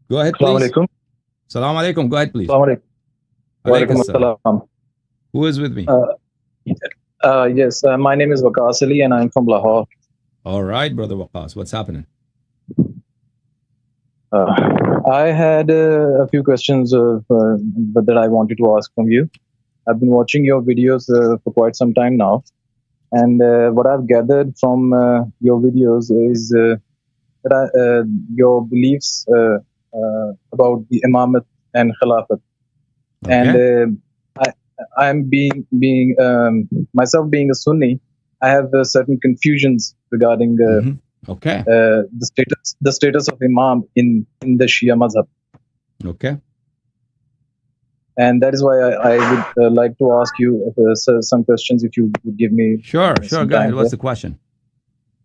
Go ahead, Assalamu please. alaikum. Salam alaikum. Go ahead, please. Assalamu alaikum. Wa Alaikum alaikum salam. assalam. Who is with me? Yes, my name is Waqas Ali and I'm from Lahore. All right, brother Waqas. What's happening? I had a few questions that I wanted to ask from you. I've been watching your videos for quite some time now, and what I've gathered from your videos is your beliefs about the Imamat and Khilafat. Okay. And I'm being myself being a Sunni, I have certain confusions regarding Okay. the status of Imam in the Shia Mazhab. Okay. And that is why I would like to ask you some questions, if you would give me Sure. some Go ahead. time What's here. the question?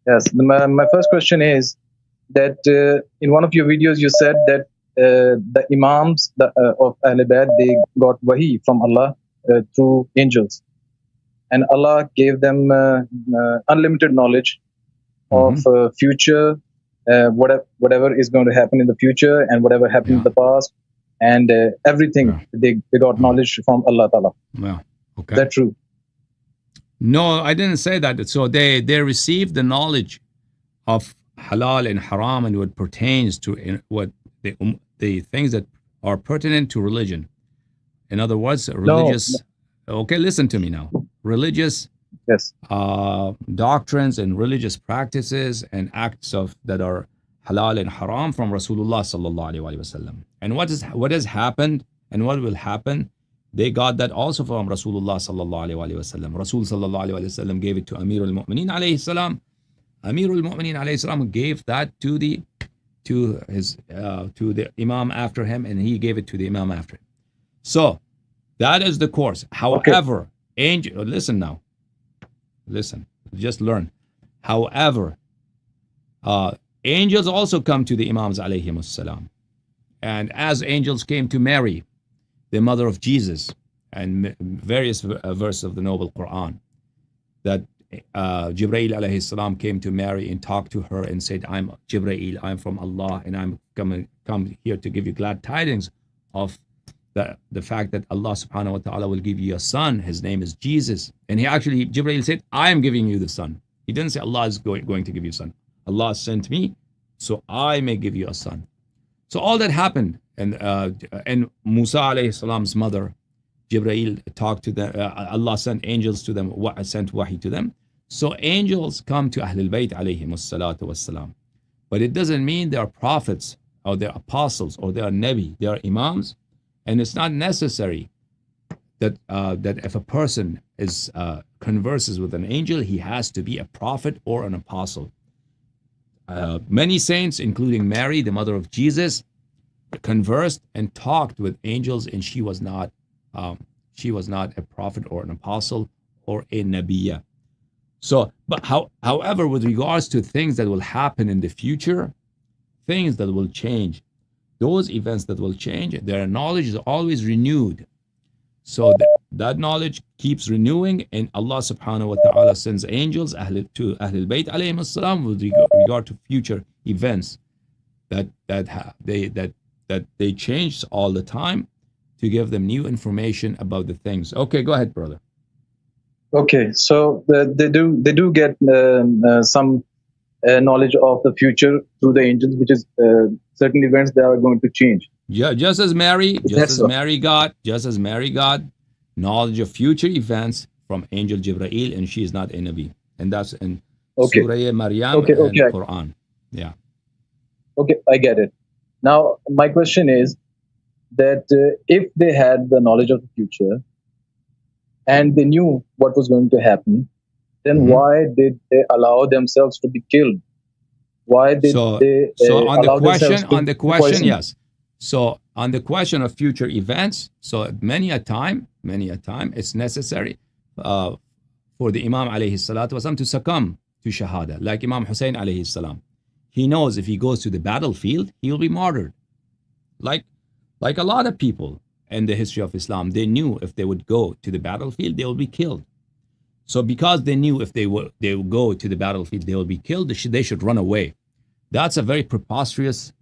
Yes, my first question is that in one of your videos you said that the Imams of Ahl Bayt, they got wahi from Allah through angels, and Allah gave them unlimited knowledge of future, whatever is going to happen in the future and whatever happened in the past, and everything. They got knowledge from Allah Ta'ala. Yeah. Okay. Is that true? No, I didn't say that. So they received the knowledge of halal and haram and what pertains to what the things that are pertinent to religion. In other words, religious. No. Okay, listen to me now. Religious. Yes. Doctrines and religious practices and acts that are halal and haram from Rasulullah sallallahu alaihi wasallam. And what has happened and what will happen, they got that also from Rasulullah sallallahu alaihi wasallam. Rasul sallallahu alaihi wasallam gave it to Amirul Mu'mineen alayhi salam. Amirul Mu'mineen alayhi salam gave that to the Imam after him, and he gave it to the Imam after him. So that is the course. However, listen now. Listen, just learn. However, angels also come to the Imams alayhimus salam. And as angels came to Mary, the mother of Jesus, and various verses of the Noble Quran, that Jibreel alayhi salam came to Mary and talked to her and said, I'm Jibreel, I'm from Allah, and I'm come here to give you glad tidings of the fact that Allah subhanahu wa ta'ala will give you a son. His name is Jesus. And Jibreel said, I am giving you the son. He didn't say Allah is going to give you a son. Allah sent me so I may give you a son. So all that happened, and Musa alayhi salam's mother, Jibreel talked to them. Allah sent angels to them, sent wahi to them. So angels come to Ahlul Bayt alayhimus salatu wassalam. But it doesn't mean they are prophets or they are apostles or they are nabi. They are imams. And it's not necessary that if a person converses with an angel, he has to be a prophet or an apostle. Many saints, including Mary, the mother of Jesus, conversed and talked with angels, and she was not a prophet or an apostle or a nabiya. So, however, with regards to things that will happen in the future, things that will change, those events that will change, their knowledge is always renewed. So that knowledge keeps renewing, and Allah subhanahu wa ta'ala sends angels to Ahlul Bayt alayhim salam with regard to future events that they change all the time to give them new information about the things. Okay, go ahead, brother. Okay, so they do get some knowledge of the future through the angels, which is certain events that are going to change. Yeah, just as Mary got knowledge of future events from angel Jibreel, and she is not a Nabi, and that's in Surah Maryam and Quran. Yeah. Okay, I get it. Now my question is that if they had the knowledge of the future and they knew what was going to happen, then why did they allow themselves to be killed? Why did they allow themselves to be poisoned? Yes. So on the question of future events, so many a time, it's necessary for the Imam alayhi salatu wasalam to succumb to shahada, like Imam Hussein alayhi salam. He knows if he goes to the battlefield, he will be martyred. Like a lot of people in the history of Islam, they knew if they would go to the battlefield, they will be killed. So because they knew if they will go to the battlefield, they will be killed, they should run away. That's a very preposterous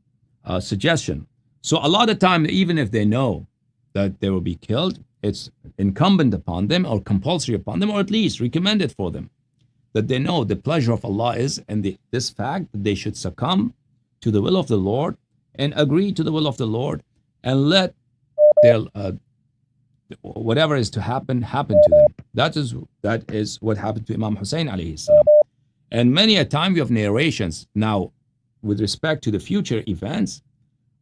suggestion. So a lot of time, even if they know that they will be killed, it's incumbent upon them or compulsory upon them, or at least recommended for them, that they know the pleasure of Allah is, and this fact that they should succumb to the will of the Lord and agree to the will of the Lord, and let their whatever is to happen to them. That is what happened to Imam Hussein alayhi salam. And many a time we have narrations. Now, with respect to the future events,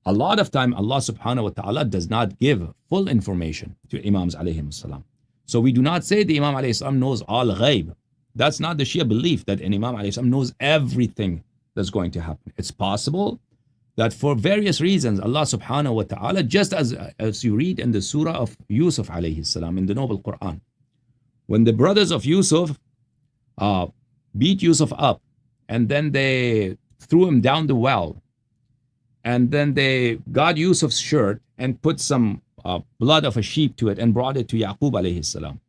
a lot of time Allah subhanahu wa ta'ala does not give full information to Imams alayhi salam. So we do not say the Imam alayhi salam knows all ghaib. That's not the Shia belief, that an Imam alayhi salam knows everything that's going to happen. It's possible that for various reasons, Allah subhanahu wa ta'ala, just as you read in the surah of Yusuf alayhi salam in the Noble Quran, when the brothers of Yusuf beat Yusuf up, and then they threw him down the well, and then they got Yusuf's shirt and put some blood of a sheep to it and brought it to Yaqub alayhi salam.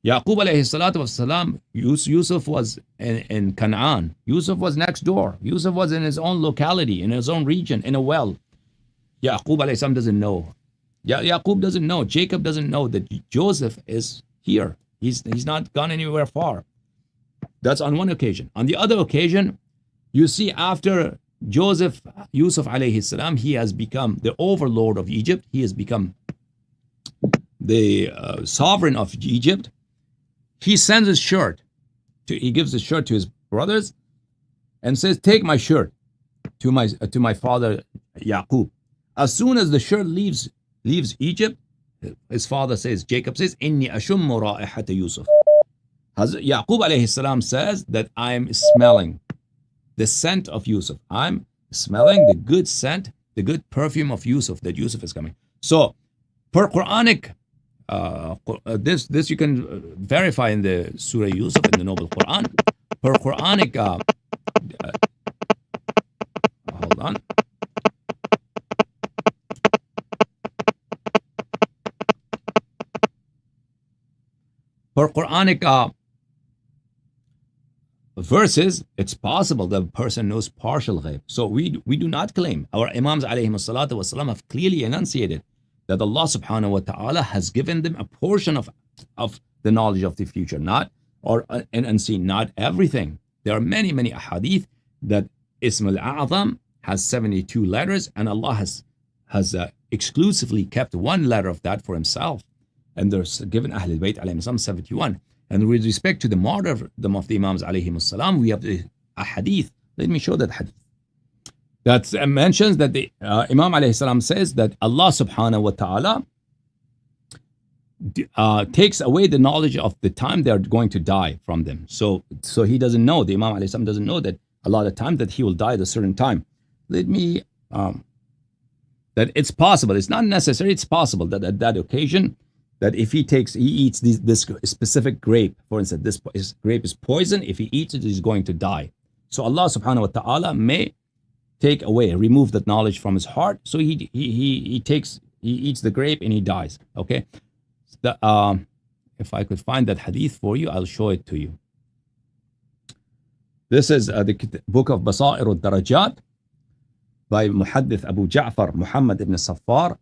Yaqub alayhi salatu wasalam, Yusuf was in Canaan. Yusuf was next door. Yusuf was in his own locality, in his own region, in a well. Yaqub alayhi salam doesn't know. Yaqub doesn't know. Jacob doesn't know that Joseph is here. He's not gone anywhere far. That's on one occasion. On the other occasion, you see after Yusuf alayhi salam, he has become the overlord of Egypt. He has become the sovereign of Egypt. He sends his shirt. He gives his shirt to his brothers and says, "Take my shirt to my father Yaqub." As soon as the shirt leaves Egypt, his father says, Jacob says, "Inni ashummu ra'ihata Yusuf." Yaqub alayhi salam says that I'm smelling the scent of Yusuf. I'm smelling the good scent, the good perfume of Yusuf, that Yusuf is coming. So, per Quranic, this you can verify in the Surah Yusuf in the Noble Quran. Per Quranic, hold on. Per Quranic verses, it's possible that a person knows partial ghaib. So we do not claim. Our Imams alayhi salatu wasalam have clearly enunciated that Allah subhanahu wa ta'ala has given them a portion of the knowledge of the future, and unseen, not everything. There are many ahadith that Ism al-A'zam has 72 letters, and Allah has exclusively kept one letter of that for himself. And there's given Ahlul Bayt alayhim salam 71. And with respect to the martyrdom of the Imams alayhim salam, we have a hadith. Let me show that hadith. That mentions that the Imam alayhi salam says that Allah subhanahu wa ta'ala takes away the knowledge of the time they are going to die from them. So he doesn't know, the Imam alayhi salam doesn't know that a lot of time that he will die at a certain time. Let me, that it's possible, it's not necessary, it's possible that at that occasion, that if he eats this specific grape, for instance, this grape is poison, if he eats it, he's going to die. So Allah subhanahu wa ta'ala may remove that knowledge from his heart. So he eats the grape and he dies. Okay? If I could find that hadith for you, I'll show it to you. This is the book of Basair al-Darajat by Muhaddith Abu Jafar, Muhammad ibn Safar,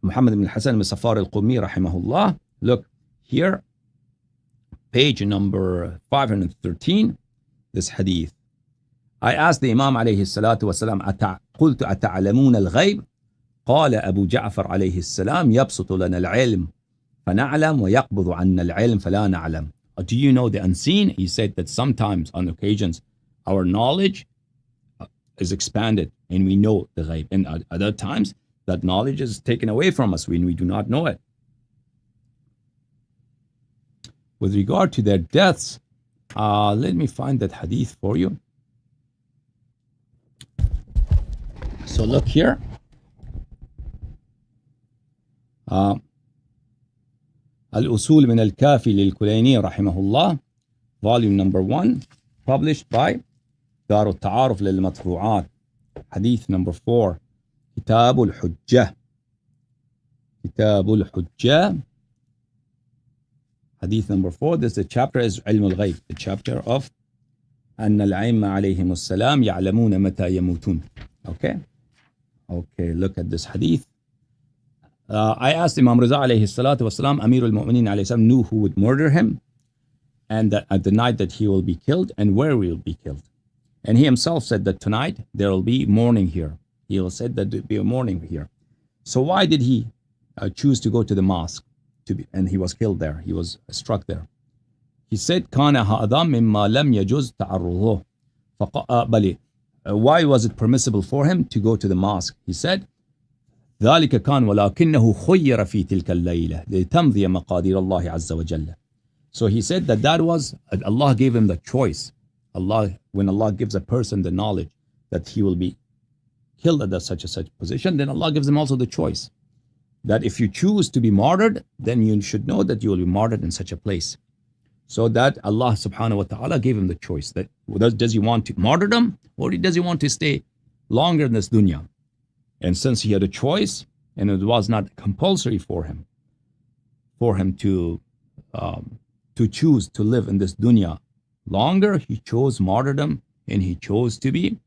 Muhammad ibn Hassan al-Safar al-Qumi rahimahullah. Look here, page number 513, this hadith. I asked the Imam alayhi salatu wasalam, قلت أتعلمون الغيب؟ قال أبو جعفر عليه السلام يبسط لنا العلم فنعلم ويقبض عنا العلم فلا نعلم. Do you know the unseen? He said that sometimes, on occasions, our knowledge is expanded and we know the ghaib. And at other times, that knowledge is taken away from us when we do not know it. With regard to their deaths, let me find that hadith for you. So look here. Al-Usul min al-Kafi lil-Kulayni rahimahullah, volume number 1, published by Dar al-Ta'aruf lil-Matbu'at, hadith number 4. Kitab al-Hujjah. Kitab al-Hujjah. Hadith number 4. This the chapter is Ilm al-Ghayb, the chapter of أن الأئمة عليهم السلام يعلمون متى يموتون. Okay. Okay, look at this hadith. I asked Imam Riza alayhi salatu wasalam, Amir al-Mu'mineen alayhi salam, knew who would murder him, and that at the night that he will be killed, and where he will be killed. And he himself said that tonight there will be mourning here. He will said that there will be a mourning here. So why did he choose to go to the mosque? And he was killed there. He was struck there. He said, كان هذا مما لم يجوز تعرضه. Why was it permissible for him to go to the mosque? He said, ذلك كان ولكنه خير في تلك الليلة لتمضي مقادير الله عز وجل. So he said that was, Allah gave him the choice. When Allah gives a person the knowledge that he will be killed at such position, then Allah gives him also the choice that if you choose to be martyred, then you should know that you will be martyred in such a place. So that Allah subhanahu wa ta'ala gave him the choice that does he want to martyrdom or does he want to stay longer in this dunya? And since he had a choice and it was not compulsory for him to choose to live in this dunya longer, he chose martyrdom and he chose to be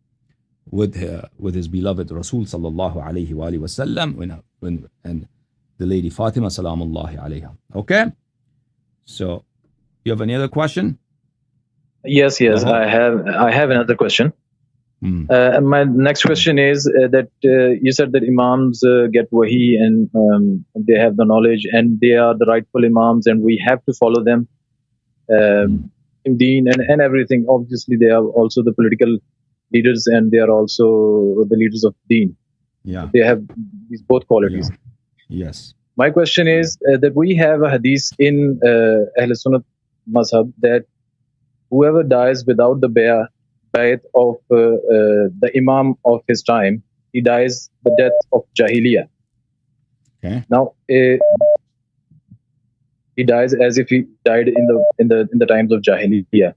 with his beloved Rasul sallallahu alayhi wa sallam and the lady Fatima salamullahi alayha. Okay? So, you have any other question? Yes. I have another question. My next question is that you said that Imams get wahi and they have the knowledge and they are the rightful Imams and we have to follow them in deen and everything. Obviously, they are also the political leaders and they are also the leaders of deen. Yeah. They have these both qualities. Yeah. Yes. My question is that we have a hadith in Ahl Sunnah Mazhab that whoever dies without the bayat of the Imam of his time, he dies the death of Jahiliyyah. Okay. Now, he dies as if he died in the times of Jahiliyyah.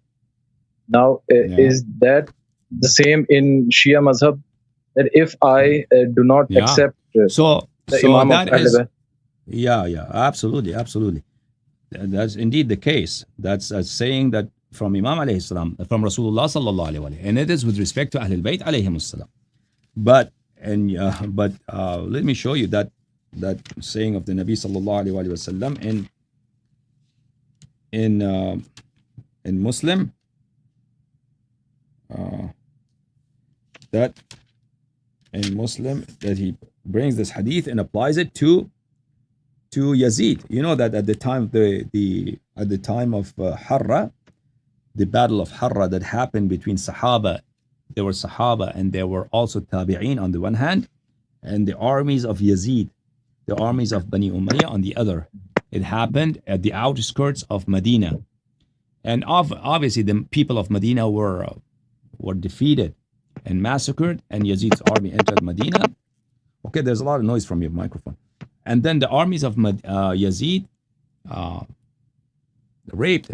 Now, is that the same in Shia Mazhab? That if I do not accept so Imam that of is, Ahl absolutely. That's indeed the case. That's saying that from Imam alayhi salam, from Rasulullah sallallahu alayhi wa sallam, and it is with respect to Ahlul Bayt alayhi salam. But let me show you that saying of the Nabi sallallahu alayhi wa sallam in Muslim, that he brings this hadith and applies it to Yazid. You know that at the time of Harra, the battle of Harra that happened between Sahaba, there were Sahaba and there were also Tabi'een on the one hand, and the armies of Yazid, the armies of Bani Umayyah on the other. It happened at the outskirts of Medina, and obviously the people of Medina were defeated and massacred, and Yazid's army entered Medina. Okay, there's a lot of noise from your microphone. And then the armies of Yazid raped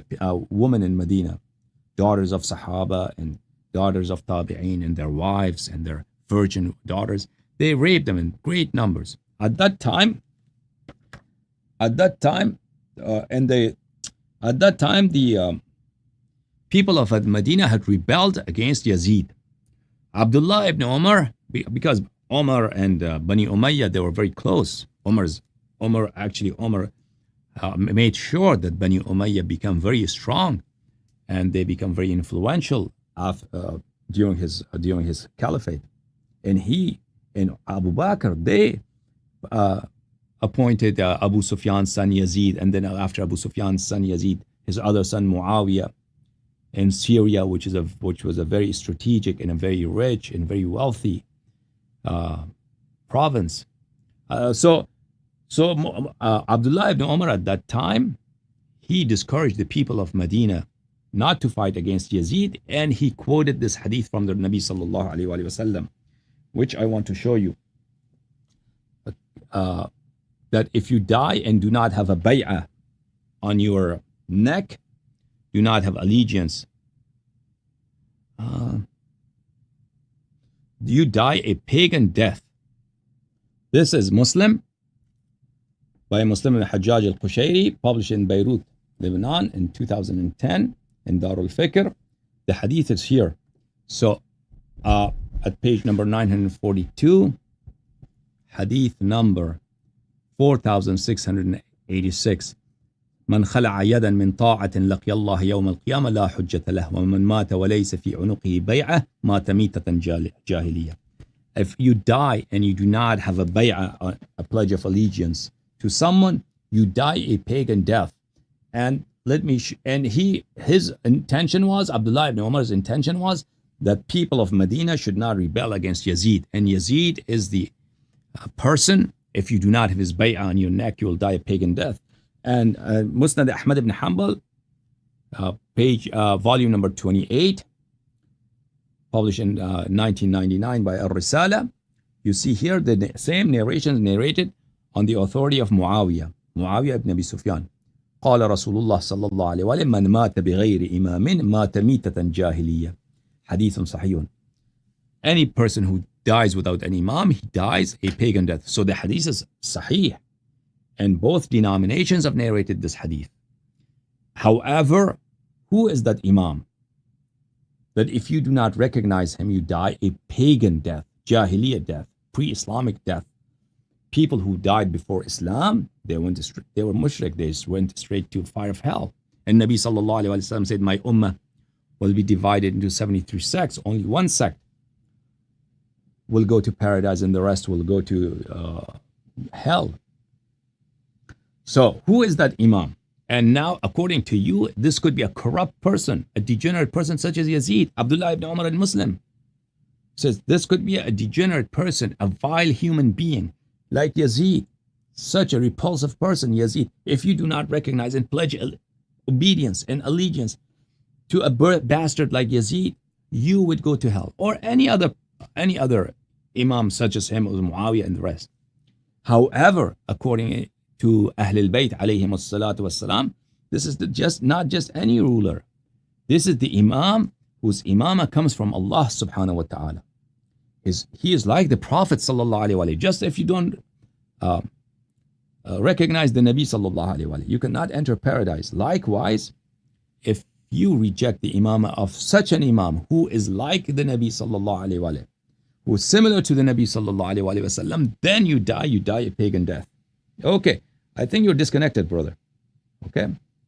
women in Medina, daughters of Sahaba and daughters of Tabi'een and their wives and their virgin daughters. They raped them in great numbers. At that time, the people of Medina had rebelled against Yazid. Abdullah ibn Umar, because Umar and Bani Umayyah, they were very close. Umar made sure that Bani Umayyah become very strong, and they become very influential during his caliphate. And he and Abu Bakr, they appointed Abu Sufyan's son Yazid, and then after Abu Sufyan's son Yazid, his other son Muawiyah in Syria, which was a very strategic and a very rich and very wealthy province. So Abdullah ibn Umar at that time, he discouraged the people of Medina not to fight against Yazid, and he quoted this hadith from the Nabi sallallahu alaihi wasallam, which I want to show you. That if you die and do not have a bay'ah on your neck, do not have allegiance, you die a pagan death. This is Muslim, by Muslim al-Hajjaj al-Qushayri, published in Beirut, Lebanon in 2010 in Darul Fikr. The hadith is here. So at page number 942 hadith number 4686. من خلع يدا من طاعة لقي الله يوم القيامة لا حجة له ومن مات وليس في عنقه بيعة مات ميتة جاهلية. If you die and you do not have a bay'ah, a pledge of allegiance to someone, you die a pagan death. And his intention was, Abdullah ibn Umar's intention was, that people of Medina should not rebel against Yazid. And Yazid is the person, if you do not have his bay'ah on your neck, you will die a pagan death. And Musnad Ahmad ibn Hanbal, volume number 28, published in 1999 by Al-Risala, you see here the same narrations narrated on the authority of Muawiyah ibn Abi Sufyan. قال رسول الله صلى الله عليه وسلم من مات بغير إمام مات ميتة جاهلية. حديث صحيح. Any person who dies without an imam, he dies a pagan death. So the hadith is sahih. And both denominations have narrated this hadith. However, who is that imam? That if you do not recognize him, you die a pagan death, jahiliyyah death, pre-Islamic death. People who died before Islam, they were mushrik, they went straight to fire of hell. And Nabi sallallahu alaihi wasallam said, my ummah will be divided into 73 sects. Only one sect will go to paradise and the rest will go to hell. So who is that imam? And now, according to you, this could be a corrupt person, a degenerate person such as Yazid. Abdullah ibn Umar al-Muslim says this could be a degenerate person, a vile human being like Yazid, such a repulsive person, Yazid. If you do not recognize and pledge obedience and allegiance to a bastard like Yazid, you would go to hell. Or any other imam such as him, or Muawiyah and the rest. However, according to Ahlul Bayt alayhim as-salatu was-salam, this is not just any ruler. This is the imam whose imamah comes from Allah subhanahu wa ta'ala. He is like the Prophet sallallahu alayhi wa sallam. Just if you don't recognize the Nabi sallallahu alayhi wa sallam, you cannot enter paradise. Likewise, if you reject the imamah of such an imam who is like the Nabi sallallahu alayhi wa sallam, who is similar to the Nabi sallallahu alayhi wa sallam, then you die a pagan death. Okay, I think you're disconnected, brother. Okay.